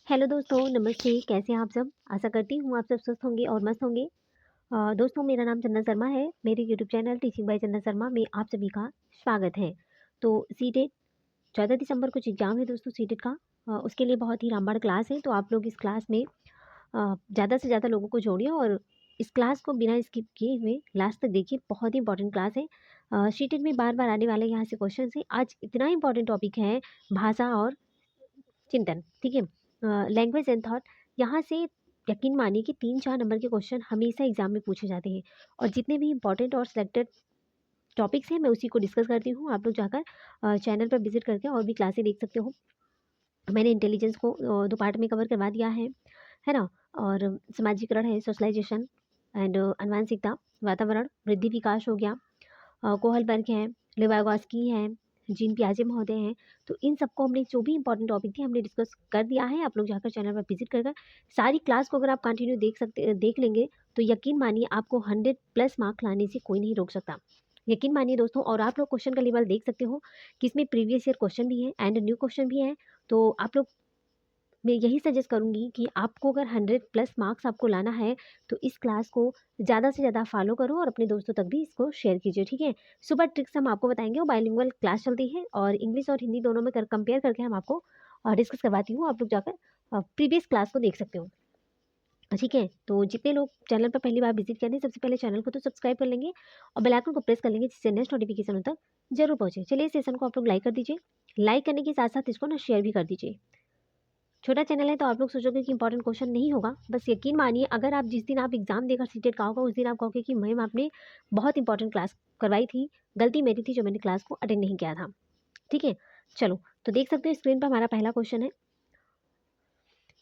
Hello दोस्तों, नमस्ते। कैसे हैं आप सब? आशा करती हूँ आप सब स्वस्थ होंगे और मस्त होंगे। दोस्तों, मेरा नाम चंदन शर्मा है। मेरे यूट्यूब चैनल टीचिंग बाय चंदन शर्मा में आप सभी का स्वागत है। तो सीटेट 14 दिसंबर कुछ एग्जाम है दोस्तों सीटेट का। उसके लिए बहुत ही रामबाण क्लास है, तो आप लोग इस क्लास में ज़्यादा से ज़्यादा लोगों को जोड़िए और इस क्लास को बिना स्किप किए हुए लास्ट तक देखिए। बहुत ही इंपॉर्टेंट क्लास है। सीटेट में बार बार आने वाले यहाँ से क्वेश्चन है। आज इतना इंपॉर्टेंट टॉपिक है भाषा और चिंतन, ठीक है। लैंग्वेज एंड थॉट, यहाँ से यकीन मानिए कि 3-4 नंबर के क्वेश्चन हमेशा एग्जाम में पूछे जाते हैं। और जितने भी इंपॉर्टेंट और सिलेक्टेड टॉपिक्स हैं मैं उसी को डिस्कस करती हूँ। आप लोग जाकर चैनल पर विजिट करके और भी क्लासेस देख सकते हो। मैंने इंटेलिजेंस को 2 पार्ट में कवर करवा दिया है ना। और समाजीकरण है, सोशलाइजेशन एंड आनुवंशिकता, वातावरण, वृद्धि विकास हो गया, कोहलबर्ग हैं, लेवागॉस्की हैं, जीन पियाजे महोदय हैं। तो इन सबको हमने जो भी इंपॉर्टेंट टॉपिक थे हमने डिस्कस कर दिया है। आप लोग जाकर चैनल पर विजिट कर सारी क्लास को अगर आप कंटिन्यू देख लेंगे तो यकीन मानिए आपको 100 प्लस मार्क लाने से कोई नहीं रोक सकता। यकीन मानिए दोस्तों। और आप लोग क्वेश्चन का लेवल देख सकते हो कि इसमें प्रीवियस ईयर क्वेश्चन भी है एंड न्यू क्वेश्चन भी है। तो आप लोग, मैं यही सजेस्ट करूँगी कि आपको अगर 100 प्लस मार्क्स आपको लाना है तो इस क्लास को ज़्यादा से ज़्यादा फॉलो करो और अपने दोस्तों तक भी इसको शेयर कीजिए, ठीक है। सुपर ट्रिक्स हम आपको बताएंगे और बाइलिंगुअल क्लास चलती है और इंग्लिश और हिंदी दोनों में कंपेयर करके हम आपको डिस्कस करवाती हूँ। आप लोग जाकर प्रीवियस क्लास को देख सकते हो, ठीक है। तो जितने लोग चैनल पर पहली बार विजिट करें सबसे पहले चैनल को तो सब्सक्राइब कर लेंगे और बेल आइकन को प्रेस कर लेंगे जिससे नेक्स्ट नोटिफिकेशन तक जरूर पहुंचे। चलिए इस सेशन को आप लोग लाइक कर दीजिए। लाइक करने के साथ साथ इसको ना शेयर भी कर दीजिए। छोटा चैनल है तो आप लोग सोचोगे कि इंपॉर्टेंट क्वेश्चन नहीं होगा, बस यकीन मानिए अगर आप जिस दिन आप एग्जाम देकर सीटेट का होगा उस दिन आप कहोगे कि मैम आपने बहुत इंपॉर्टेंट क्लास करवाई थी, गलती मेरी थी जो मैंने क्लास को अटेंड नहीं किया था, ठीक है। चलो, तो देख सकते हो स्क्रीन पर हमारा पहला क्वेश्चन है।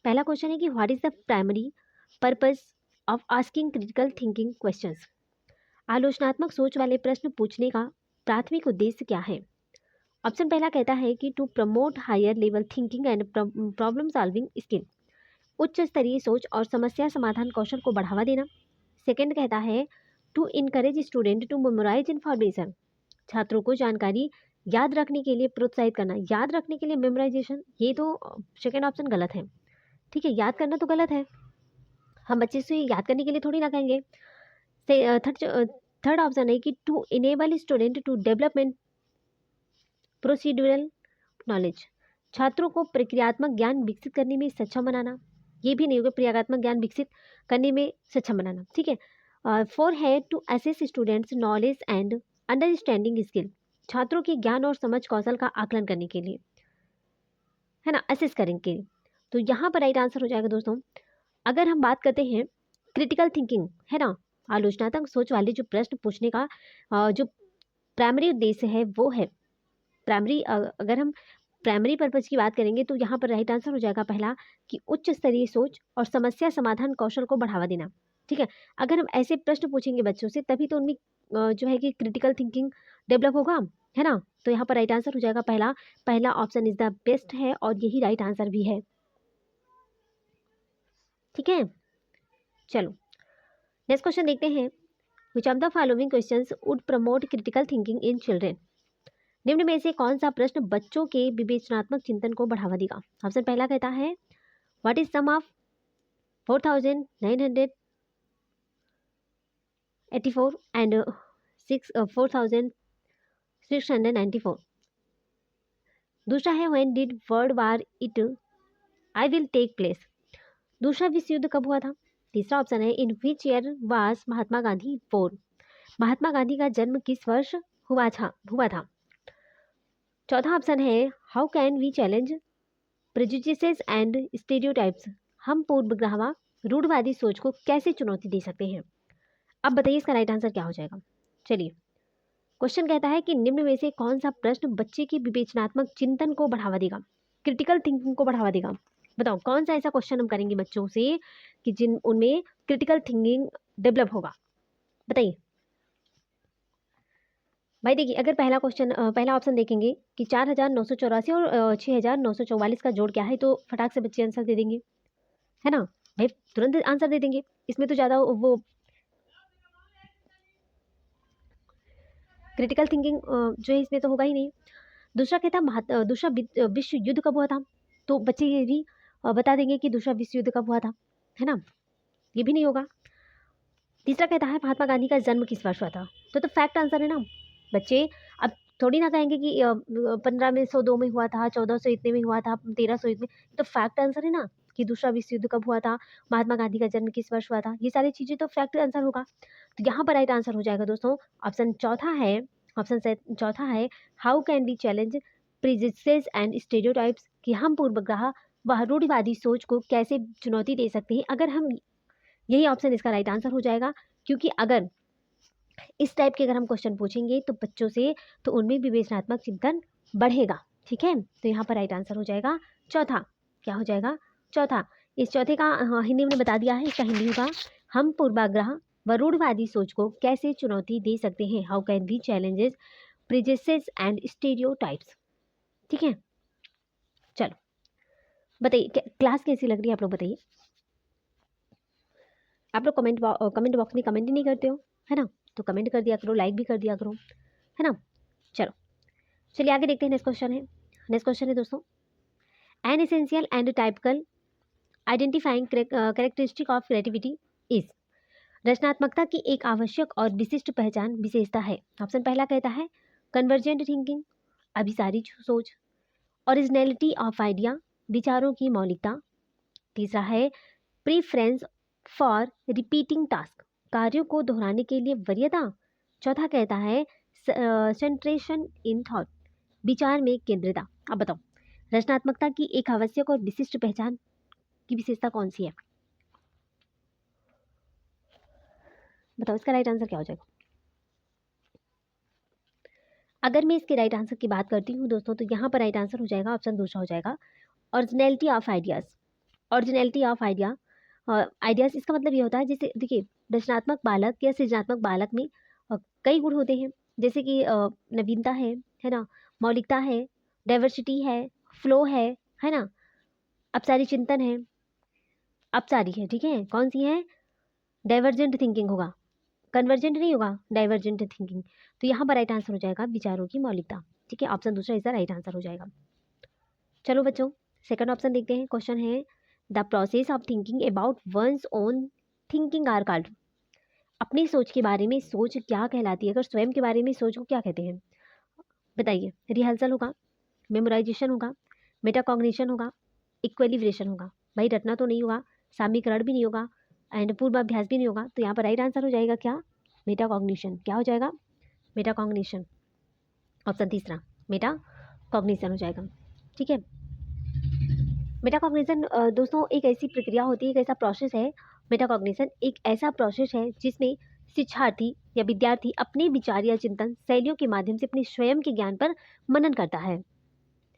पहला क्वेश्चन है कि what is the primary purpose of asking critical thinking questions. आलोचनात्मक सोच वाले प्रश्न पूछने का प्राथमिक उद्देश्य क्या है? ऑप्शन पहला कहता है कि to promote higher level thinking and problem solving skill, उच्च स्तरीय सोच और समस्या समाधान कौशल को बढ़ावा देना। सेकंड कहता है to encourage student to memorise information, छात्रों को जानकारी याद रखने के लिए प्रोत्साहित करना। याद रखने के लिए मेमोराइजेशन, ये तो सेकंड ऑप्शन गलत है, ठीक है। याद करना तो गलत है, हम बच्चे से याद करने के लिए थोड़ी ना कहेंगे। थर्ड ऑप्शन है कि to enable student to development procedural knowledge, छात्रों को प्रक्रियात्मक ज्ञान विकसित करने में सक्षम बनाना। ये भी नहीं होगा, प्रक्रियात्मक ज्ञान विकसित करने में सक्षम बनाना, ठीक है। फोर है to assess students knowledge and understanding skill, छात्रों के ज्ञान और समझ कौशल का आकलन करने के लिए, है ना, असेस करेंगे। तो यहाँ पर राइट आंसर हो जाएगा दोस्तों। अगर हम बात करते हैं क्रिटिकल थिंकिंग, है ना, आलोचनात्मक सोच वाले जो प्रश्न पूछने का जो प्राइमरी उद्देश्य है वो है प्राइमरी। अगर हम प्राइमरी पर्पज की बात करेंगे तो यहाँ पर राइट आंसर हो जाएगा पहला कि उच्च स्तरीय सोच और समस्या समाधान कौशल को बढ़ावा देना, ठीक है। अगर हम ऐसे प्रश्न पूछेंगे बच्चों से तभी तो उनमें जो है कि क्रिटिकल थिंकिंग डेवलप होगा, है ना। तो यहाँ पर राइट आंसर हो जाएगा पहला। पहला ऑप्शन इज द बेस्ट है और यही राइट आंसर भी है, ठीक है। चलो नेक्स्ट क्वेश्चन देखते हैं। Which of the following questions would promote critical thinking in children, निम्न में से कौन सा प्रश्न बच्चों के विवेचनात्मक चिंतन को बढ़ावा देगा? ऑप्शन पहला कहता है what is sum of 4984 and 4694। दूसरा है when did world war it I will take place, दूसरा विश्व युद्ध कब हुआ था। तीसरा ऑप्शन है in which year was Mahatma Gandhi born, Mahatma Gandhi का जन्म किस वर्ष हुआ था। चौथा ऑप्शन है how can we challenge prejudices and stereotypes, हम पूर्वग्रह रूढ़वादी सोच को कैसे चुनौती दे सकते हैं। अब बताइए इसका राइट आंसर क्या हो जाएगा। चलिए, क्वेश्चन कहता है कि निम्न में से कौन सा प्रश्न बच्चे के विवेचनात्मक चिंतन को बढ़ावा देगा, क्रिटिकल थिंकिंग को बढ़ावा देगा। बताओ कौन सा ऐसा क्वेश्चन हम करेंगे बच्चों से कि जिन उनमें क्रिटिकल थिंकिंग डेवलप होगा, बताइए। भाई देखिए, अगर पहला क्वेश्चन पहला ऑप्शन देखेंगे कि 4984 और 6944 का जोड़ क्या है, तो फटाक से बच्चे आंसर दे देंगे, है ना। भाई तुरंत आंसर दे देंगे, इसमें तो ज़्यादा वो क्रिटिकल थिंकिंग जो है इसमें तो होगा ही नहीं। दूसरा कहता दूसरा विश्व युद्ध कब हुआ था, तो बच्चे ये भी बता देंगे कि दूसरा विश्व युद्ध कब हुआ था, है ना, ये भी नहीं होगा। तीसरा कहता है महात्मा गांधी का जन्म किस वर्ष हुआ था, तो फैक्ट आंसर है ना बच्चे। अब थोड़ी ना कहेंगे कि 1502 में हुआ था, 1400 इतने में हुआ था, 1300 इतने, तो फैक्ट आंसर है ना कि दूसरा विश्व युद्ध कब हुआ था, महात्मा गांधी का जन्म किस वर्ष हुआ था, ये सारी चीजें तो फैक्ट आंसर होगा। तो यहाँ पर राइट आंसर हो जाएगा दोस्तों ऑप्शन चौथा है how can we challenge prejudices and stereotypes, कि हम पूर्वग्रह व रूढ़िवादी सोच को कैसे चुनौती दे सकते हैं। अगर हम यही ऑप्शन इसका राइट आंसर हो जाएगा, क्योंकि अगर इस टाइप के अगर हम क्वेश्चन पूछेंगे तो बच्चों से, तो उनमें विवेचनात्मक चिंतन बढ़ेगा। ठीक है, तो यहाँ पर राइट आंसर हो जाएगा चौथा। क्या हो जाएगा? चौथा। इस चौथे का हिंदी में बता दिया है, इसका हिंदी होगा हम पूर्वाग्रह व रूढ़वादी सोच को कैसे चुनौती दे सकते हैं, how can be challenges prejudices and stereotypes. ठीक है, चलो बताइए क्लास कैसी लग रही है, आप लोग बताइए। आप लोग कमेंट बॉक्स में कमेंट ही नहीं करते हो, है ना, तो कमेंट कर दिया करो, लाइक भी कर दिया करो, है ना। चलो चलिए आगे देखते हैं। नेक्स्ट क्वेश्चन है दोस्तों, an essential and typical identifying characteristic of creativity is, रचनात्मकता की एक आवश्यक और विशिष्ट पहचान विशेषता है। ऑप्शन पहला कहता है कन्वर्जेंट थिंकिंग, अभिसारी सोच, ओरिजिनलिटी ऑफ आइडिया, विचारों की मौलिकता। तीसरा है प्रीफ्रेंस फॉर रिपीटिंग टास्क, कार्यों को दोहराने के लिए वरीयता। चौथा कहता है सेंट्रेशन इन थॉट, विचार में केंद्रिता। अब बताओ रचनात्मकता की एक आवश्यक और विशिष्ट पहचान की विशेषता कौन सी है? बताओ इसका राइट आंसर क्या हो जाएगा? अगर मैं इसके राइट आंसर की बात करती हूँ दोस्तों, तो यहाँ पर राइट आंसर हो जाएगा ऑप्शन दूसरा हो जाएगा originality of ideas. Originality of ideas इसका मतलब ये होता है, जैसे देखिए रचनात्मक बालक या सृजनात्मक बालक में कई गुण होते हैं, जैसे कि नवीनता है ना, मौलिकता है, डाइवर्सिटी है, फ्लो है ना, अपसारी चिंतन है, अपसारी है। ठीक है, कौन सी है? डाइवर्जेंट थिंकिंग होगा, कन्वर्जेंट नहीं होगा, डाइवर्जेंट थिंकिंग। तो यहाँ पर राइट आंसर हो जाएगा विचारों की मौलिकता। ठीक है, ऑप्शन दूसरा इसका राइट आंसर हो जाएगा। चलो बच्चों सेकंड ऑप्शन देखते हैं। क्वेश्चन है the process of thinking about one's own thinking are called, अपनी सोच के बारे में सोच क्या कहलाती है? अगर स्वयं के बारे में सोच को क्या कहते हैं बताइए? रिहर्सल होगा, मेमोराइजेशन होगा, मेटाकॉग्निशन होगा, इक्विलिब्रेशन होगा। भाई रटना तो नहीं होगा, सामीकरण भी नहीं होगा, एंड पूर्वाभ्यास भी नहीं होगा। तो यहाँ पर राइट आंसर हो जाएगा क्या? मेटाकॉग्निशन। क्या हो जाएगा? मेटाकॉग्निशन। ऑप्शन तीसरा मेटाकॉग्निशन हो जाएगा। ठीक है, मेटाकॉग्निशन दोस्तों एक ऐसी प्रक्रिया होती है, एक ऐसा प्रोसेस है। मेटाकॉग्निशन एक ऐसा प्रोसेस है जिसमें शिक्षार्थी या विद्यार्थी अपने विचार या चिंतन शैलियों के माध्यम से अपने स्वयं के ज्ञान पर मनन करता है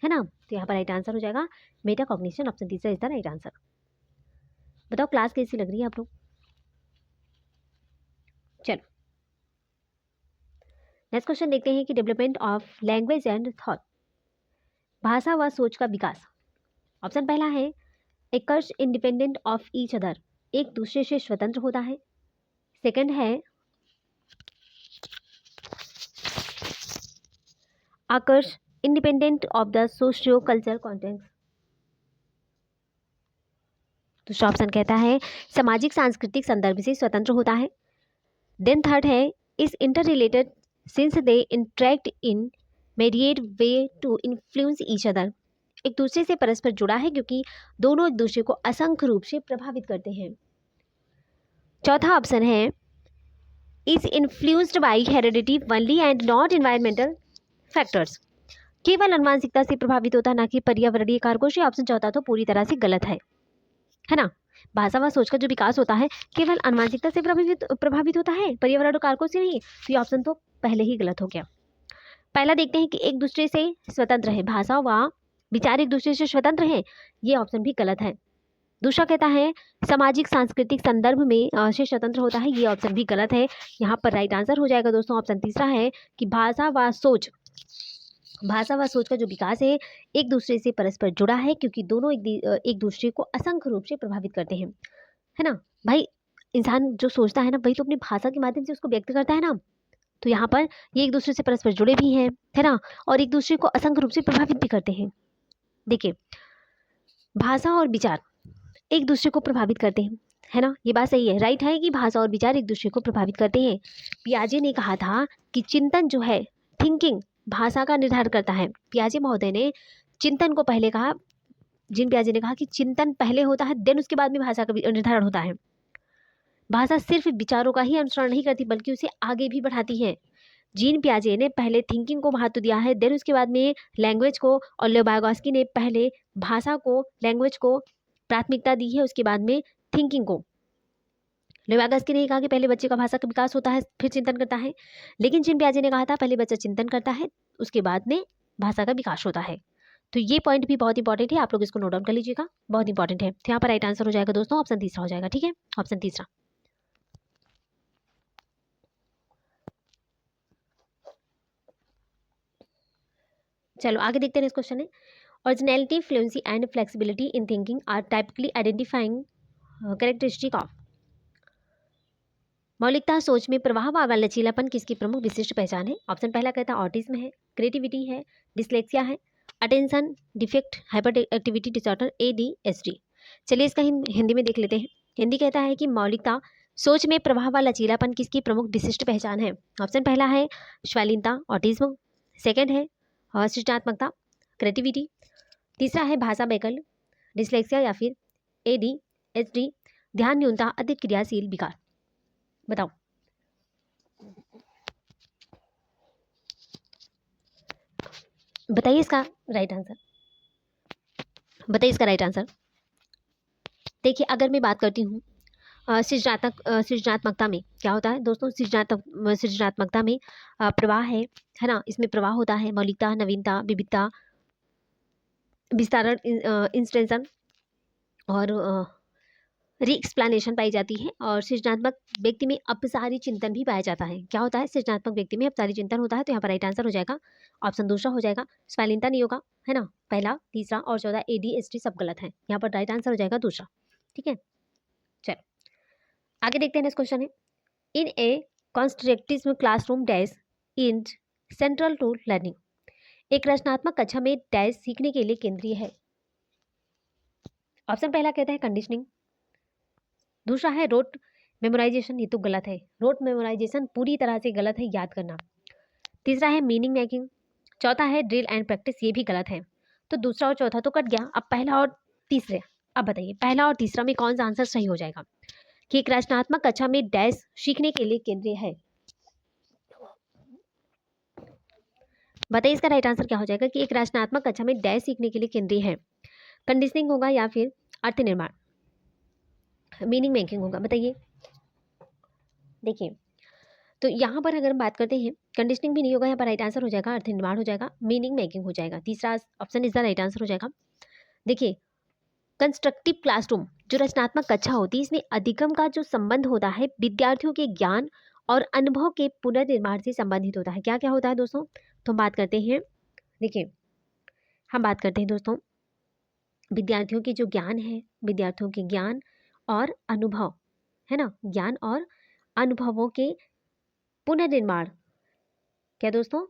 ना। तो यहाँ पर राइट आंसर हो जाएगा मेटाकॉग्निशन। ऑप्शन तीसरा इज द राइट आंसर। बताओ क्लास कैसी लग रही है आप लोग? चलो नेक्स्ट क्वेश्चन देखते हैं कि development of language and thought, भाषा व सोच का विकास। ऑप्शन पहला है occurs independent of each other, एक दूसरे से स्वतंत्र होता है। सेकंड है occurs independent of the socio cultural context. दूसरा ऑप्शन कहता है सामाजिक सांस्कृतिक संदर्भ से स्वतंत्र होता है। देन थर्ड है is interrelated since they interact in myriad way to influence each other, एक दूसरे से परस्पर जुड़ा है क्योंकि दोनों एक दूसरे को असंख्य रूप से प्रभावित करते हैं। चौथा ऑप्शन है is influenced by heredity only and not environmental factors, केवल अनुवांशिकता से प्रभावित होता है ना कि पर्यावरणीय कारकों से। ऑप्शन चौथा तो पूरी तरह से गलत है ना। भाषा व सोच का जो विकास होता है केवल अनुवांशिकता से प्रभावित होता है, पर्यावरण कारकों से नहीं। तो ये ऑप्शन तो पहले ही गलत हो गया। पहला देखते हैं कि एक दूसरे से स्वतंत्र है, भाषा व विचार एक दूसरे से स्वतंत्र है, ये ऑप्शन भी गलत है। दूसरा कहता है सामाजिक सांस्कृतिक संदर्भ में से स्वतंत्र होता है, ये ऑप्शन भी गलत है। यहाँ पर राइट आंसर हो जाएगा दोस्तों ऑप्शन तीसरा है कि भाषा व सोच का जो विकास है एक दूसरे से परस्पर जुड़ा है क्योंकि दोनों एक दूसरे को असंख्य रूप से प्रभावित करते हैं, है ना। भाई इंसान जो सोचता है ना वही तो अपनी भाषा के माध्यम से उसको व्यक्त करता है ना। तो यहाँ पर ये एक दूसरे से परस्पर जुड़े भी हैं, है ना, और एक दूसरे को असंख्य रूप से प्रभावित भी करते हैं। देखिए भाषा और विचार एक दूसरे को प्रभावित करते हैं, है ना? ये बात सही है, राइट है कि भाषा और विचार एक दूसरे को प्रभावित करते हैं। पियाजे ने कहा था कि चिंतन जो है, थिंकिंग, भाषा का निर्धारण करता है। पियाजे महोदय ने चिंतन को पहले कहा, जीन पियाजे ने कहा कि चिंतन पहले होता है, देन उसके बाद में भाषा का निर्धारण होता है। भाषा सिर्फ विचारों का ही अनुसरण नहीं करती बल्कि उसे आगे भी बढ़ाती है। जीन पियाजे ने पहले थिंकिंग को महत्व दिया है, देन उसके बाद में लैंग्वेज को, और लेविगोस्की ने पहले भाषा को, लैंग्वेज को प्राथमिकता दी है, उसके बाद में थिंकिंग को। लेविगोस्की ने कहा कि पहले बच्चे का भाषा का विकास होता है, फिर चिंतन करता है, लेकिन जीन पियाजे ने कहा था पहले बच्चा चिंतन करता है, उसके बाद में भाषा का विकास होता है। तो ये पॉइंट भी बहुत इंपॉर्टेंट है, आप लोग इसको नोट डाउन कर लीजिएगा, बहुत इंपॉर्टेंट है। तो यहाँ पर राइट आंसर हो जाएगा दोस्तों ऑप्शन तीसरा हो जाएगा, ठीक है, ऑप्शन तीसरा। चलो आगे देखते हैं, नेक्स्ट क्वेश्चन है, originality, fluency and flexibility in thinking are typically identifying characteristic of. मौलिकता, सोच में प्रवाह व लचीलापन किसकी प्रमुख विशिष्ट पहचान है? ऑप्शन पहला कहता है ऑटिज्म है, क्रिएटिविटी है, डिसलेक्सिया है, attention defect, hyper activity disorder, ADHD। चलिए इसका हिंदी में देख लेते हैं। हिंदी कहता है कि मौलिकता, सोच में प्रवाह व लचीलापन किसकी प्रमुख विशिष्ट पहचान है? ऑप्शन पहला है श्वालीनता, ऑटिज्म, सेकेंड है सृजनात्मकता, क्रिएटिविटी, तीसरा है भाषा वैकल्य, डिसलेक्सिया, या फिर ADHD, ध्यान न्यूनता, अधिक क्रियाशील विकार। बताओ, बताइए इसका राइट आंसर, बताइए इसका राइट आंसर। देखिए अगर मैं बात करती हूँ सृजनात्मकता में क्या होता है दोस्तों? सृजनात्मकता में प्रवाह है ना, इसमें प्रवाह होता है, मौलिकता, नवीनता, विविधता, विस्तारण, इंस्टेंशन और री एक्सप्लेनेशन पाई जाती है। और सृजनात्मक व्यक्ति में अपसारी चिंतन भी पाया जाता है। क्या होता है? सृजनात्मक व्यक्ति में अपसारी चिंतन होता है। तो यहाँ पर राइट आंसर हो जाएगा ऑप्शन दूसरा हो जाएगा, स्वालीनता नहीं होगा, है ना, पहला, तीसरा और चौथा ADHD सब गलत है। यहाँ पर राइट आंसर हो जाएगा दूसरा, ठीक है। चलो आगे देखते हैं, नेक्स्ट क्वेश्चन है, in a constructive classroom dash in central to learning. एक रचनात्मक कक्षा में डैश सीखने के लिए केंद्रीय है। ऑप्शन पहला कहता है कंडीशनिंग, दूसरा है रोट मेमोराइजेशन, ये तो गलत है, रोट मेमोराइजेशन पूरी तरह से गलत है, याद करना। तीसरा है मीनिंग मेकिंग, चौथा है ड्रिल एंड प्रैक्टिस, ये भी गलत है। तो दूसरा और चौथा तो कट गया, अब पहला और तीसरे, अब बताइए पहला और तीसरा में कौन सा आंसर सही हो जाएगा? कि एक रचनात्मक कक्षा में डैश सीखने के लिए केंद्रीय है, बताइए इसका राइट आंसर क्या हो जाएगा? कि एक रचनात्मक कक्षा में डैश सीखने के लिए केंद्रीय है, कंडीशनिंग होगा या फिर अर्थ निर्माण, मीनिंग मेकिंग होगा, बताइए। देखिए तो यहाँ पर अगर हम बात करते हैं, कंडीशनिंग भी नहीं होगा, यहाँ पर राइट आंसर हो जाएगा अर्थ निर्माण हो जाएगा, मीनिंग मेकिंग हो जाएगा, तीसरा option is the right answer हो जाएगा। देखिए कंस्ट्रक्टिव क्लासरूम जो रचनात्मक कक्षा होती है, इसमें अधिगम का जो संबंध होता है विद्यार्थियों के ज्ञान और अनुभव के पुनर्निर्माण से संबंधित होता है। क्या क्या होता है दोस्तों? तो हम बात करते हैं, देखिए हम बात करते हैं दोस्तों विद्यार्थियों के जो ज्ञान है, विद्यार्थियों के ज्ञान और अनुभव, है ना, ज्ञान और अनुभवों के पुनर्निर्माण, क्या दोस्तों?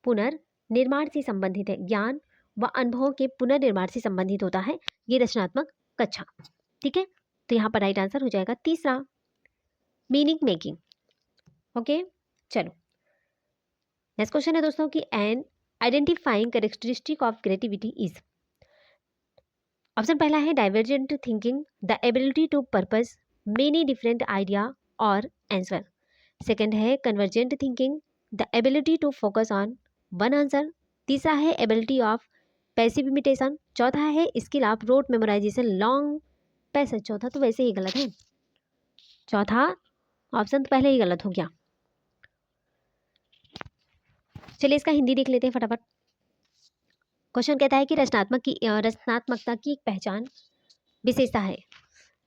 पुनर्निर्माण से संबंधित है, ज्ञान व अनुभवों के पुनर्निर्माण से संबंधित होता है ये रचनात्मक कक्षा, ठीक है। तो यहाँ पर राइट आंसर हो जाएगा तीसरा, मीनिंग मेकिंग। ओके चलो नेक्स्ट क्वेश्चन है दोस्तों कि an identifying characteristic of creativity is. Option पहला है divergent thinking, the ability to purpose many different idea और आंसर, सेकंड है convergent thinking, the ability to focus on one answer, तीसरा है एबिलिटी ऑफ पैसिव इमिटेशन, चौथा है skill of rote memorisation long passage, चौथा तो वैसे ही गलत है, चौथा ऑप्शन तो पहले ही गलत हो गया। चलिए इसका हिंदी देख लेते हैं फटाफट। क्वेश्चन कहता है कि रचनात्मकता की एक पहचान विशेषता है,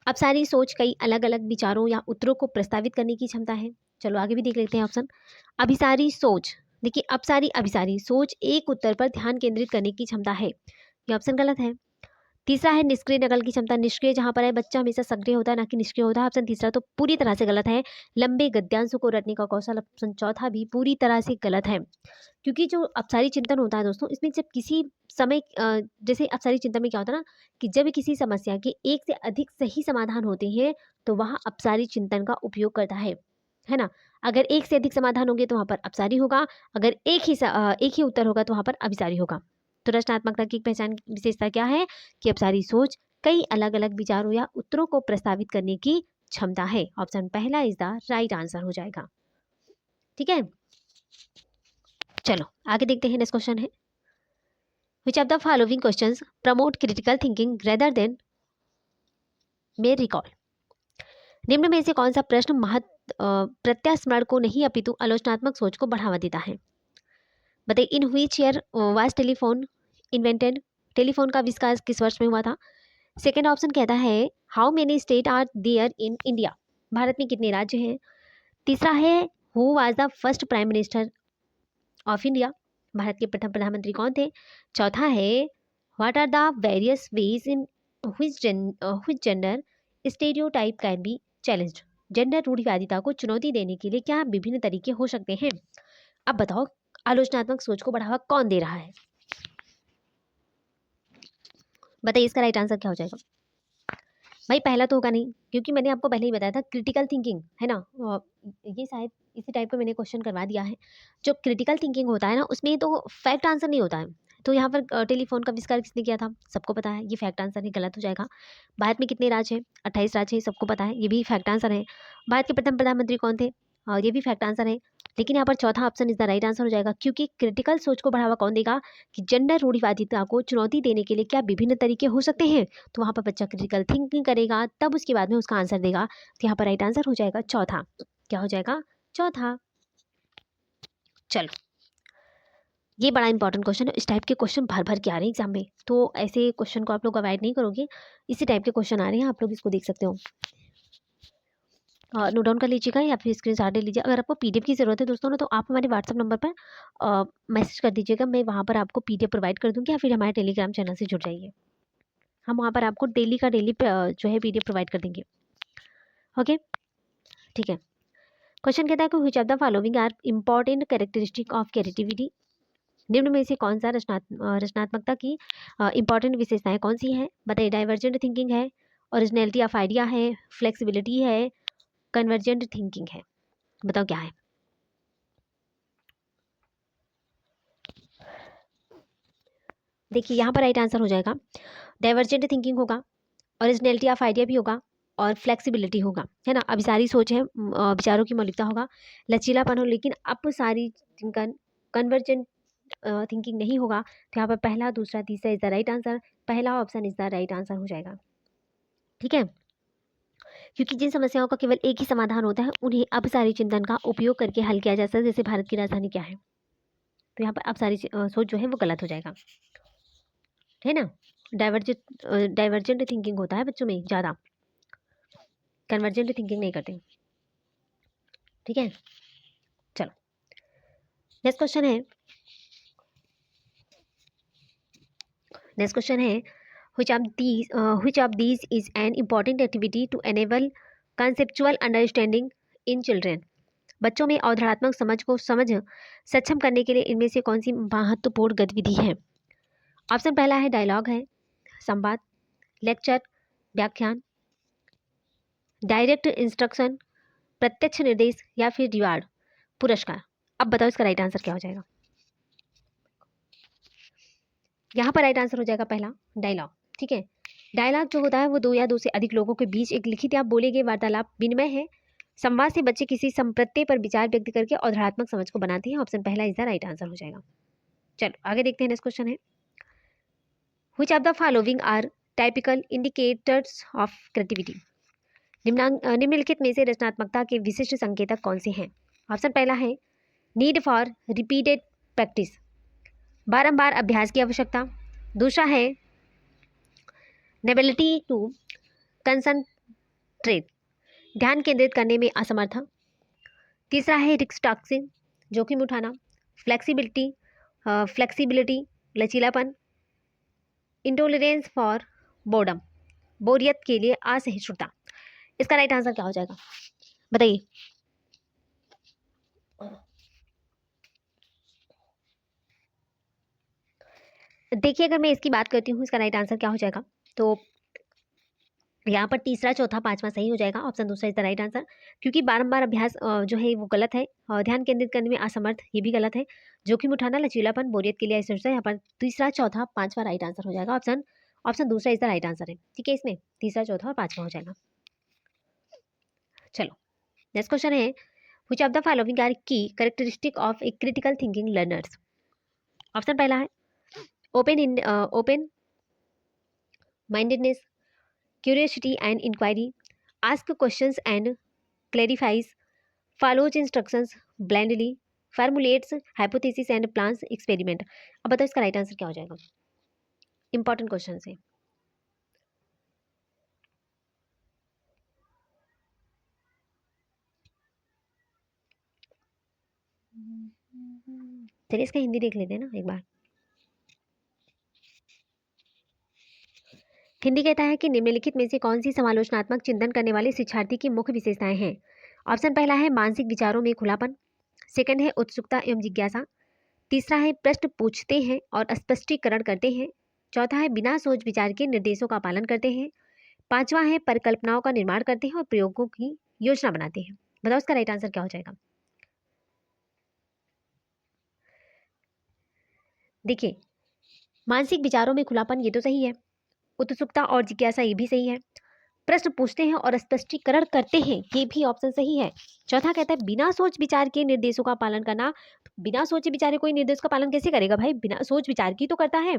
अब सारी सोच कई अलग अलग विचारों या उत्तरों को प्रस्तावित करने की क्षमता है। चलो आगे भी देख लेते हैं ऑप्शन। अभिसारी सोच, देखिए अभिसारी सोच एक उत्तर पर ध्यान केंद्रित करने की क्षमता है, ये ऑप्शन गलत है। तीसरा है निष्क्रिय नकल की क्षमता। निष्क्रिय जहाँ पर है, बच्चा हमेशा सक्रिय होता है, ना कि निष्क्रिय होता है। ऑप्शन तीसरा तो पूरी तरह से गलत है। लंबे गद्यांशों को रटने का कौशल, ऑप्शन चौथा भी पूरी तरह से गलत है। क्योंकि जो अपसारी चिंतन होता है दोस्तों, इसमें जब किसी समय जैसे अपसारी चिंतन में क्या होता है ना, कि जब किसी समस्या के एक से अधिक सही समाधान होते हैं तो वह अपसारी चिंतन का उपयोग करता है ना। अगर एक से अधिक समाधान होंगे तो वहाँ पर अपसारी होगा, अगर एक ही उत्तर होगा तो वहाँ पर अभिसारी होगा। तो रचनात्मकता की पहचान विशेषता क्या है कि अपसारी सोच कई अलग अलग विचारों या उत्तरों को प्रस्तावित करने की क्षमता है। ऑप्शन पहला इज द राइट आंसर हो जाएगा। ठीक है, चलो आगे देखते हैं। नेक्स्ट क्वेश्चन है, विच of the following questions promote critical thinking rather than may recall. निम्न में से कौन सा प्रश्न प्रत्यास्मरण को नहीं अपितु आलोचनात्मक सोच को बढ़ावा देता है। बताइए, in which year was telephone invented. Telephone का आविष्कार किस वर्ष में हुआ था। सेकेंड ऑप्शन कहता है how many state are there in India. Bharat में कितने राज्य हैं। तीसरा है who was the first prime minister of India. भारत के प्रथम प्रधानमंत्री कौन थे। चौथा है what are the various ways in which gender stereotype can be challenged. Gender रूढ़िवादिता को चुनौती देने के लिए क्या विभिन्न तरीके हो सकते हैं। अब बताओ, आलोचनात्मक सोच को बढ़ावा कौन दे रहा है। बताइए इसका राइट आंसर क्या हो जाएगा। भाई पहला तो होगा नहीं, क्योंकि मैंने आपको पहले ही बताया था क्रिटिकल थिंकिंग है ना। ये शायद इसी टाइप का मैंने क्वेश्चन करवा दिया है। जो क्रिटिकल थिंकिंग होता है ना, उसमें तो फैक्ट आंसर नहीं होता है। तो यहाँ पर टेलीफोन का आविष्कार किसने किया था, सबको पता है, ये फैक्ट आंसर है, गलत हो जाएगा। भारत में कितने राज्य हैं, 28 राज्य हैं, सबको पता है, ये भी फैक्ट आंसर है। भारत के प्रथम प्रधानमंत्री कौन थे, ये भी फैक्ट आंसर है। लेकिन यहाँ पर चौथा option is the right answer हो जाएगा, क्योंकि क्रिटिकल सोच को बढ़ावा कौन देगा कि जेंडर रूढ़िवादिता को चुनौती देने के लिए क्या विभिन्न तरीके हो सकते हैं। तो वहाँ पर बच्चा क्रिटिकल थिंकिंग करेगा, तब उसके बाद में उसका आंसर देगा। तो यहाँ पर राइट आंसर हो जाएगा चौथा। क्या हो जाएगा, चौथा। चलो, ये बड़ा इंपॉर्टेंट क्वेश्चन है। इस टाइप के क्वेश्चन भर भर के आ रहे हैं एग्जाम में, तो ऐसे क्वेश्चन को आप लोग अवॉइड नहीं करोगे। इसी टाइप के क्वेश्चन आ रहे हैं, आप लोग इसको देख सकते हो। नोट डाउन कर लीजिएगा या फिर स्क्रीन शॉट ले लीजिए। अगर आपको पीडीएफ की ज़रूरत है दोस्तों ना, तो आप हमारे व्हाट्सअप नंबर पर मैसेज कर दीजिएगा, मैं वहाँ पर आपको पीडीएफ प्रोवाइड कर दूँगी, या फिर हमारे टेलीग्राम चैनल से जुड़ जाइए। हम वहाँ पर आपको डेली का डेली जो है पीडीएफ प्रोवाइड कर देंगे। ओके, ठीक है। क्वेश्चन कहता है कि which of the following are important characteristic of creativity. निम्न में से कौन सा रचनात्मकता की इंपॉर्टेंट विशेषताएं कौन सी है। बताइए, डाइवर्जेंट थिंकिंग है, ओरिजिनलिटी ऑफ आइडिया है, फ्लेक्सिबिलिटी है, कन्वर्जेंट थिंकिंग है। बताओ क्या है। देखिए यहाँ पर राइट आंसर हो जाएगा डाइवर्जेंट थिंकिंग होगा, ओरिजिनलिटी ऑफ आइडिया भी होगा, और फ्लेक्सिबिलिटी होगा, है ना। अभिसारी सोच है, विचारों की मौलिकता होगा, लचीलापन हो, लेकिन अपसारी कन्वर्जेंट थिंकिंग नहीं होगा। तो यहाँ पर पहला, दूसरा, तीसरा इज द राइट आंसर। पहला option is the right answer हो जाएगा। ठीक है, क्योंकि जिन समस्याओं का केवल एक ही समाधान होता है उन्हें अपसारी चिंतन का उपयोग करके हल किया जा सकता है। जैसे भारत की राजधानी क्या है, तो यहाँ पर अपसारी सोच जो है वो गलत हो जाएगा, है ना। डाइवर्जेंट थिंकिंग होता है बच्चों में ज़्यादा, कन्वर्जेंट थिंकिंग नहीं करते। ठीक है, चलो नेक्स्ट क्वेश्चन है। which of these is an important activity to enable conceptual understanding in children। बच्चों में अवधारणात्मक समझ को सक्षम करने के लिए इनमें से कौन सी महत्वपूर्ण गतिविधि है। ऑप्शन पहला है डायलॉग है, संवाद, लेक्चर, व्याख्यान, डायरेक्ट इंस्ट्रक्शन, प्रत्यक्ष निर्देश, या फिर रिवार्ड, पुरस्कार। अब बताओ इसका राइट आंसर क्या हो जाएगा। यहाँ पर राइट आंसर हो जाएगा पहला, डायलॉग। ठीक है, डायलॉग जो होता है वो दो या दो से अधिक लोगों के बीच एक लिखित या बोले गए वार्तालाप विनिमय है। संवाद से बच्चे किसी संप्रत्य पर विचार व्यक्त करके अवधारणात्मक समझ को बनाते हैं। ऑप्शन पहला इज द राइट आंसर हो जाएगा। चलो आगे देखते हैं। नेक्स्ट क्वेश्चन है, which of the following are typical indicators of creativity. निम्नलिखित में से रचनात्मकता के विशिष्ट संकेतक कौन से हैं। ऑप्शन पहला है नीड फॉर रिपीटेड प्रैक्टिस, बारंबार अभ्यास की आवश्यकता। दूसरा है नेबिलिटी टू कंसंट्रेट, ध्यान केंद्रित करने में असमर्थ। तीसरा है रिस्क टॉक्सिंग, जोखिम उठाना। फ्लेक्सिबिलिटी, लचीलापन। इंटॉलरेंस फॉर बोर्डम, बोरियत के लिए असहिष्णुता। इसका राइट आंसर क्या हो जाएगा बताइए। देखिए अगर मैं इसकी बात करती हूँ इसका राइट आंसर क्या हो जाएगा, तो यहाँ पर तीसरा चौथा पांचवा सही हो जाएगा, ऑप्शन दूसरा इज द राइट आंसर। क्योंकि बारंबार अभ्यास जो है वो गलत है, ध्यान केंद्रित करने में असमर्थ ये भी गलत है, जोखिम उठाना, लचीलापन, बोरियत के लिए असहिष्णुता, यहाँ पर तीसरा चौथा पांचवा राइट आंसर हो जाएगा, ऑप्शन ऑप्शन दूसरा इज द राइट आंसर है। ठीक है, इसमें तीसरा चौथा और पांचवा हो जाएगा। चलो नेक्स्ट क्वेश्चन है, which of the following are key characteristic of a critical thinking learners. Option पहला है open mindedness, curiosity and inquiry, ask questions and clarifies, follows instructions blindly, formulates hypothesis and plans experiment। अब बताओ इसका right answer क्या हो जाएगा, important question है। चलिए इसका हिंदी देख लेते हैं ना एक बार। हिंदी कहता है कि निम्नलिखित में से कौन सी समालोचनात्मक चिंतन करने वाले शिक्षार्थी की मुख्य विशेषताएं हैं। ऑप्शन पहला है मानसिक विचारों में खुलापन, सेकंड है उत्सुकता एवं जिज्ञासा, तीसरा है प्रश्न पूछते हैं और स्पष्टीकरण करते हैं, चौथा है बिना सोच विचार के निर्देशों का पालन करते हैं, पांचवा है परिकल्पनाओं का निर्माण करते हैं और प्रयोगों की योजना बनाते हैं। बताओ इसका राइट आंसर क्या हो जाएगा। देखिए मानसिक विचारों में खुलापन ये तो सही है, उत्सुकता और जिज्ञासा ये भी सही है, प्रश्न पूछते हैं और स्पष्टीकरण करते हैं ये भी ऑप्शन सही है, चौथा कहता है बिना सोच विचार के निर्देशों का पालन करना। बिना सोचे विचारे कोई निर्देश का पालन कैसे करेगा भाई, बिना सोच विचार की तो करता है,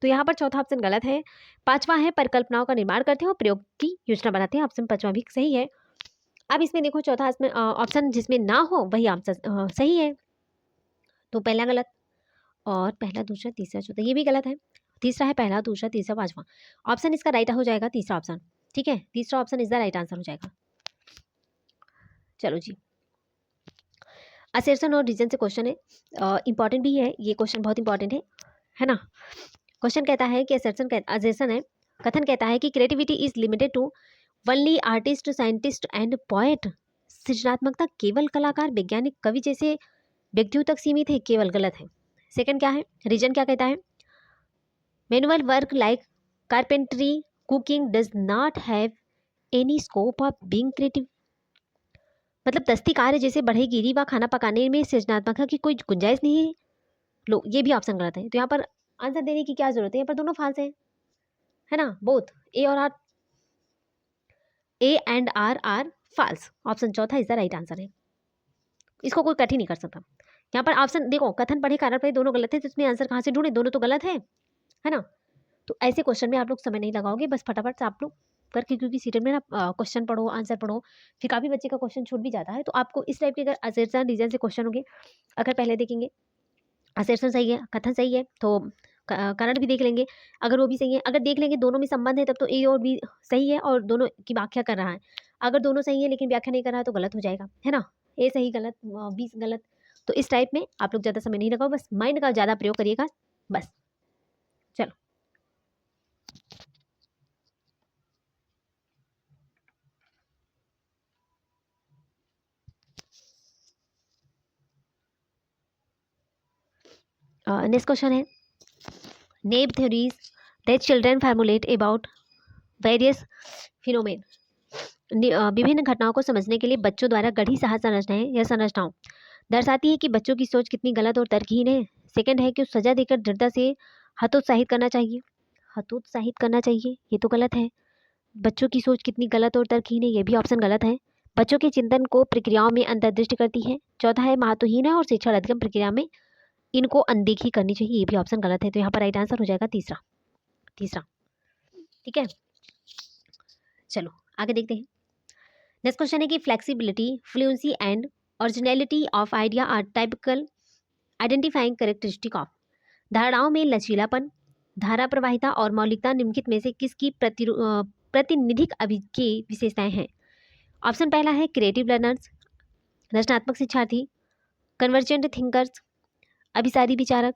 तो यहाँ पर चौथा ऑप्शन गलत है। पांचवा है परिकल्पनाओं का निर्माण करते हैं और प्रयोग की योजना बनाते हैं, ऑप्शन पांचवा भी सही है। अब इसमें देखो चौथा ऑप्शन जिसमें ना हो वही ऑप्शन सही है, तो पहला गलत और पहला दूसरा तीसरा चौथा ये भी गलत है, तीसरा है पहला दूसरा तीसरा पांचवा, ऑप्शन इसका राइट हो जाएगा तीसरा ऑप्शन। ठीक है, तीसरा option is the right answer हो जाएगा। चलो जी, असर्शन और रीजन से क्वेश्चन है, इंपॉर्टेंट भी है ये क्वेश्चन, बहुत इंपॉर्टेंट है ना। क्वेश्चन कहता है कि असर्शन है, कथन कहता है कि creativity is limited to only artist, scientist and poet. सृजनात्मकता केवल कलाकार, वैज्ञानिक, कवि जैसे व्यक्तियों तक सीमित है, केवल गलत है। सेकंड क्या है, रीजन क्या कहता है, manual work like carpentry, cooking does not have any scope of being creative. मतलब दस्ती कार्य जैसे बढ़ईगिरी व खाना पकाने में सृजनात्मकता की कोई गुंजाइश नहीं है। लो ये भी ऑप्शन गलत है, तो यहाँ पर आंसर देने की क्या जरूरत है, यहाँ पर दोनों फाल्स है ना, बोथ ए और R, A and R false, option चौथा इज द राइट आंसर है। इसको कोई कठिन नहीं कर सकता। यहाँ पर ऑप्शन देखो कथन पढ़े कारण पढ़े दोनों गलत है, तो इसमें आंसर कहाँ से ढूंढे, दोनों तो गलत है ना। तो ऐसे क्वेश्चन में आप लोग समय नहीं लगाओगे, बस फटाफट से आप लोग करके, क्योंकि सीटेट में ना क्वेश्चन पढ़ो आंसर पढ़ो, फिर काफी बच्चे का क्वेश्चन छूट भी जाता है। तो आपको इस टाइप के अगर असर्शन रीजन से क्वेश्चन होंगे, अगर पहले देखेंगे असर्शन सही है, कथन सही है, तो कारण भी देख लेंगे, अगर वो भी सही है, अगर देख लेंगे दोनों में संबंध है तब तो ए और बी सही है और दोनों की व्याख्या कर रहा है। अगर दोनों सही है लेकिन व्याख्या नहीं कर रहा है तो गलत हो जाएगा, है ना, ए सही गलत बी गलत। तो इस टाइप में आप लोग ज़्यादा समय नहीं लगाओ, बस माइंड का ज़्यादा प्रयोग करिएगा बस। चलो नेक्स्ट क्वेश्चन है, name theories that children formulate about various phenomenon. विभिन्न घटनाओं को समझने के लिए बच्चों द्वारा गढ़ी सहज संरचनाएं या संरचनाओं दर्शाती है कि बच्चों की सोच कितनी गलत और तर्कहीन है। सेकंड है कि उस सजा देकर दृढ़ता से हतोत्साहित करना चाहिए, हतोत्साहित करना चाहिए ये तो गलत है। बच्चों की सोच कितनी गलत और तर्कहीन है ये भी ऑप्शन गलत है। बच्चों के चिंतन को प्रक्रियाओं में अंतर्दृष्टि करती है। चौथा है महत्वहीन है और शिक्षण अधिगम प्रक्रिया में इनको अनदेखी करनी चाहिए, ये भी ऑप्शन गलत है। तो यहाँ पर राइट आंसर हो जाएगा तीसरा, तीसरा। ठीक है, चलो आगे देखते हैं। नेक्स्ट क्वेश्चन है कि flexibility, fluency and originality of idea are typical identifying characteristic of. धारणाओं में लचीलापन, धारा प्रवाहिता और मौलिकता निम्नलिखित में से किसकी प्रतिनिधिक की विशेषताएं हैं। ऑप्शन पहला है क्रिएटिव लर्नर्स, रचनात्मक शिक्षार्थी, कन्वर्जेंट थिंकर्स, अभिसारी विचारक,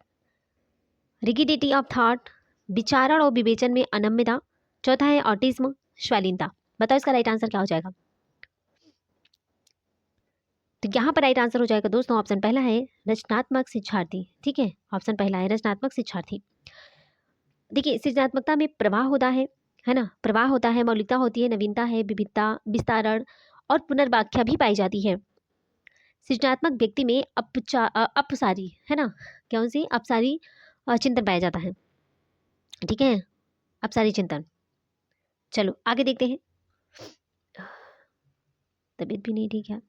रिगिडिटी ऑफ थॉट, विचारण और विवेचन में अनम्यता। चौथा है ऑटिज्म, श्वालीनता। बताओ इसका राइट आंसर क्या हो जाएगा। तो यहाँ पर राइट आंसर हो जाएगा दोस्तों ऑप्शन पहला है रचनात्मक शिक्षार्थी। ठीक है, ऑप्शन पहला है रचनात्मक शिक्षार्थी। देखिए सृजनात्मकता में प्रवाह होता है ना, प्रवाह होता है, मौलिकता होती है, नवीनता है, विविधता, विस्तारण और पुनर्व्याख्या भी पाई जाती है। सृजनात्मक व्यक्ति में अपसारी है ना, कौन सी अपसारी चिंतन पाया जाता है। ठीक है, अपसारी चिंतन। चलो आगे देखते हैं। तबीयत भी नहीं ठीक है।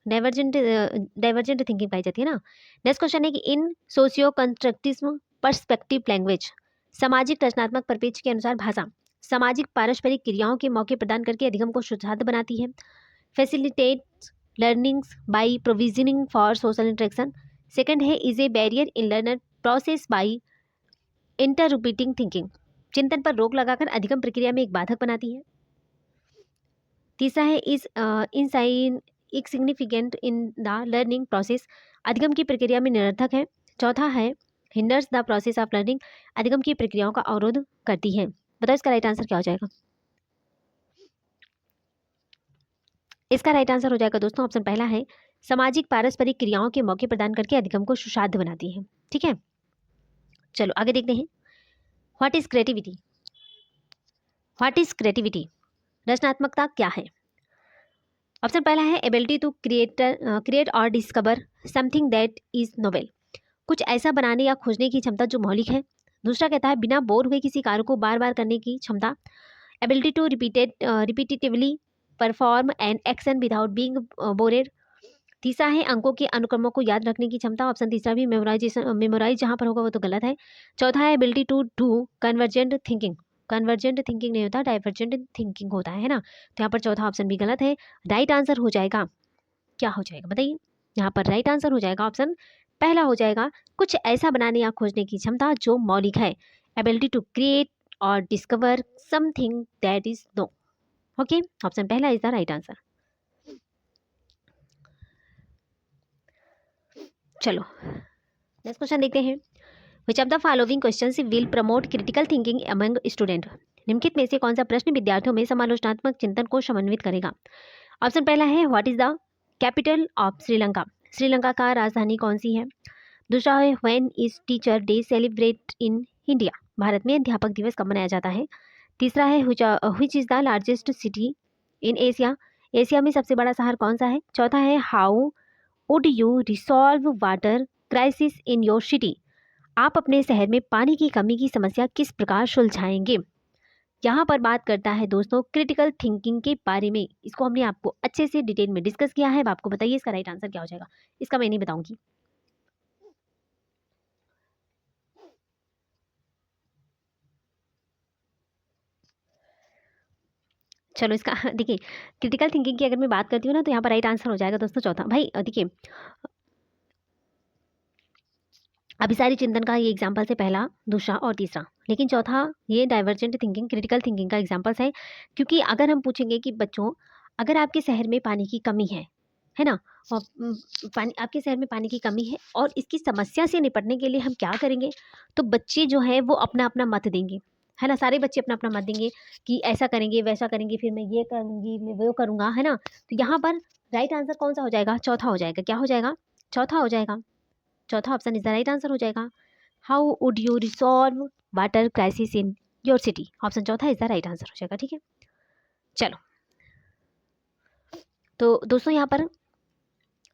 डाइवर्जेंट थिंकिंग पाई जाती है ना। नेक्स्ट क्वेश्चन है कि इन सोशियो कंस्ट्रक्टिज्म पर्सपेक्टिव लैंग्वेज, सामाजिक रचनात्मक परिप्रेक्ष्य के अनुसार भाषा सामाजिक पारस्परिक क्रियाओं के मौके प्रदान करके अधिगम को सुसाध्य बनाती है। Facilitates learnings by provisioning for social interaction. Second है is a barrier in learner process by interrupting thinking, चिंतन पर रोक लगाकर अधिगम प्रक्रिया में एक बाधक बनाती है। तीसरा है is insignificant in the learning process, अधिगम की प्रक्रिया में निरर्थक है। चौथा है hinders the process of learning, अधिगम की प्रक्रियाओं का अवरोध करती है। बताओ इसका राइट आंसर क्या हो जाएगा। इसका राइट आंसर हो जाएगा दोस्तों ऑप्शन पहला है सामाजिक पारस्परिक क्रियाओं के मौके प्रदान करके अधिगम को सुसाध्य बनाती है। ठीक है, चलो आगे देखते हैं। What is creativity. What is creativity, रचनात्मकता क्या है। ऑप्शन पहला है एबिलिटी टू क्रिएट और discover something that is novel, कुछ ऐसा बनाने या खोजने की क्षमता जो मौलिक है। दूसरा कहता है बिना बोर हुए किसी कार्य को बार बार करने की क्षमता, ability to repetitively perform an action without being bored. तीसरा है अंकों के अनुक्रमों को याद रखने की क्षमता, ऑप्शन तीसरा भी मेमोराइज जहाँ पर होगा वो तो गलत है। चौथा है ability to do convergent thinking, convergent thinking नहीं होता, डाइवर्जेंट थिंकिंग होता है ना। तो यहाँ पर चौथा ऑप्शन भी गलत है। राइट आंसर हो जाएगा, क्या हो जाएगा बताइए। यहाँ पर राइट आंसर हो जाएगा ऑप्शन पहला हो जाएगा कुछ ऐसा बनाने या खोजने की क्षमता जो मौलिक है, एबिलिटी टू क्रिएट और discover something that is no. Okay, option पहला इज द राइट आंसर। चलो नेक्स्ट क्वेश्चन देखते हैं। Which of the following questions will promote critical thinking among student, निम्नलिखित में से कौन सा प्रश्न विद्यार्थियों में समालोचनात्मक चिंतन को समन्वित करेगा। ऑप्शन पहला है what is the capital of Sri Lanka, Sri Lanka का राजधानी कौन सी है। दूसरा है when is teacher day celebrate in India, Bharat में अध्यापक दिवस कब मनाया जाता है। तीसरा है which is the largest city in Asia, Asia में सबसे बड़ा शहर कौन सा है। चौथा है how would you resolve water crisis in your city, आप अपने शहर में पानी की कमी की समस्या किस प्रकार सुलझाएंगे। यहाँ पर बात करता है दोस्तों क्रिटिकल थिंकिंग के बारे में, इसको हमने आपको अच्छे से डिटेल में डिस्कस किया है। अब आपको बताइए इसका राइट आंसर क्या हो जाएगा। इसका मैं नहीं बताऊंगी। चलो इसका देखिए क्रिटिकल थिंकिंग की अगर मैं बात करती हूँ ना तो यहाँ पर राइट आंसर हो जाएगा दोस्तों चौथा। भाई देखिए अभिसारी चिंतन का ये एग्जाम्पल्स है पहला, दूसरा और तीसरा, लेकिन चौथा ये डाइवर्जेंट थिंकिंग क्रिटिकल थिंकिंग का एग्जाम्पल्स है। क्योंकि अगर हम पूछेंगे कि बच्चों अगर आपके शहर में पानी की कमी है ना, और पानी आपके शहर में पानी की कमी है और इसकी समस्या से निपटने के लिए हम क्या करेंगे, तो बच्चे जो है वो अपना अपना मत देंगे, है ना, सारे बच्चे अपना अपना मत देंगे कि ऐसा करेंगे वैसा करेंगे, फिर मैं ये करूँगी मैं वो करूँगा, है ना। तो यहाँ पर राइट आंसर कौन सा हो जाएगा, चौथा हो जाएगा। क्या हो जाएगा, चौथा हो जाएगा। चौथा option is the right answer हो जाएगा। How would you resolve water crisis in your city, option चौथा इज द राइट आंसर हो जाएगा। ठीक है, चलो तो दोस्तों यहाँ पर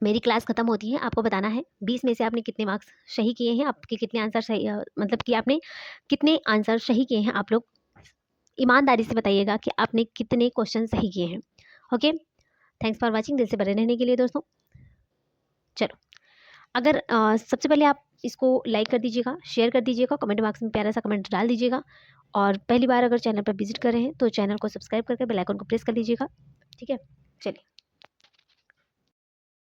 मेरी क्लास खत्म होती है। आपको बताना है 20 में से आपने कितने मार्क्स सही किए हैं, आपके कितने आंसर सही मतलब कि आपने कितने आंसर सही किए हैं। आप लोग ईमानदारी से बताइएगा कि आपने कितने क्वेश्चन सही किए हैं। ओके, थैंक्स फॉर वॉचिंग, दिल से बने रहने के लिए दोस्तों। चलो अगर सबसे पहले आप इसको लाइक कर दीजिएगा, शेयर कर दीजिएगा, कमेंट बॉक्स में प्यारा सा कमेंट डाल दीजिएगा, और पहली बार अगर चैनल पर विजिट कर रहे हैं तो चैनल को सब्सक्राइब करके बेल आइकन को प्रेस कर लीजिएगा। ठीक है, चलिए।